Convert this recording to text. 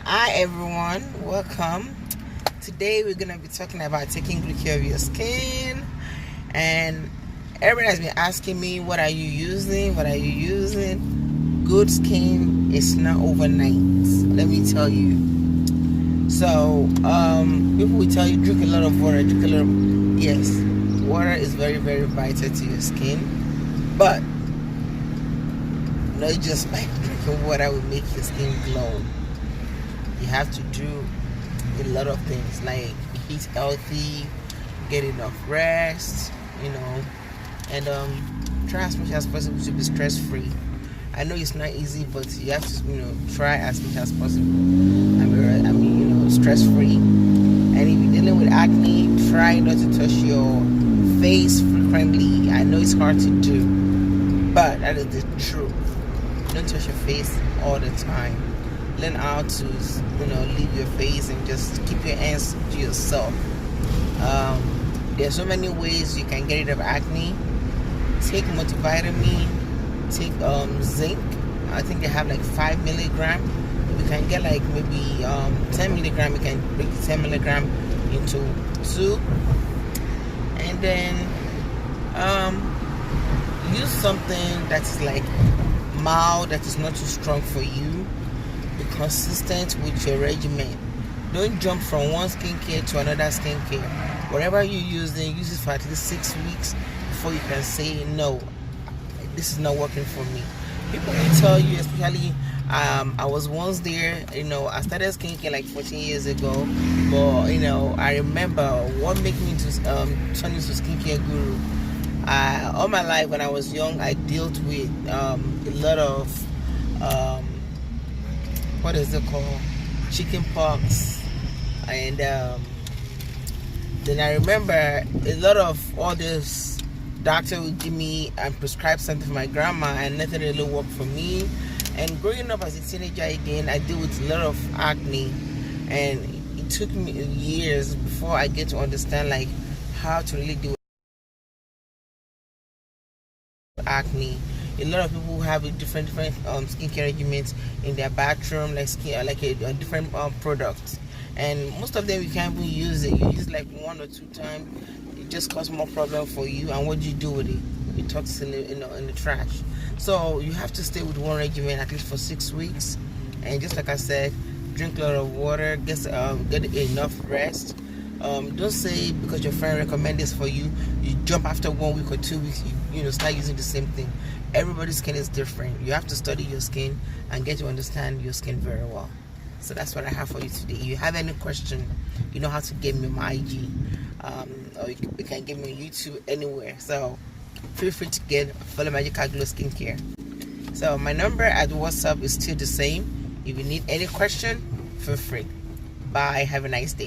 Hi everyone, welcome. Today we're gonna be talking about taking good care of your skin, and everyone has been asking me, what are you using? What are you using? Good skin is not overnight, let me tell you. So people will tell you drink a lot of water, yes, water is very vital to your skin, but not just by drinking water will make your skin glow. You have to do a lot of things like eat healthy, get enough rest, and try as much as possible to be stress free. I know it's not easy, but you have to try as much as possible. Stress free. And if you're dealing with acne, try not to touch your face frequently. I know it's hard to do, but that is the truth. Don't touch your face all the time. Learn how to leave your face and just keep your hands to yourself. There's so many ways you can get rid of acne. Take multivitamin, take zinc. I think they have like 5 milligram. You can get like maybe 10 milligram. You can break 10 milligram into 2, and then use something that's like mild, that is not too strong for you. Be consistent with your regimen. Don't jump from one skincare to another skincare. Whatever you use it for at least 6 weeks before you can say no, this is not working for me. People will tell you, especially I was once there, I started skincare like 14 years ago, but I remember what made me to turn into skincare guru. All my life when I was young, I dealt with a lot of what is it called, chicken pox, and then I remember a lot of all this doctor would give me and prescribe something for my grandma, and nothing really worked for me. And growing up as a teenager again, I deal with a lot of acne, and it took me years before I get to understand like how to really deal with acne. A lot of people have different skincare regimens in their bathroom, like a different products, and most of them you can't even use it. You use like 1 or 2 times, it just causes more problem for you. And what do you do with it? You toss it in the trash. So you have to stay with one regimen at least for 6 weeks, and just like I said, drink a lot of water, get enough rest. Don't say because your friend recommend this for you, you jump after 1 week or 2 weeks, you start using the same thing. Everybody's skin is different. You have to study your skin and get to understand your skin very well. So that's what I have for you today. If you have any question, you know how to get me on my IG, or you can get me on YouTube, anywhere. So feel free to follow Magical Glow Skincare. So my number at WhatsApp is still the same. If you need any question, feel free. Bye. Have a nice day.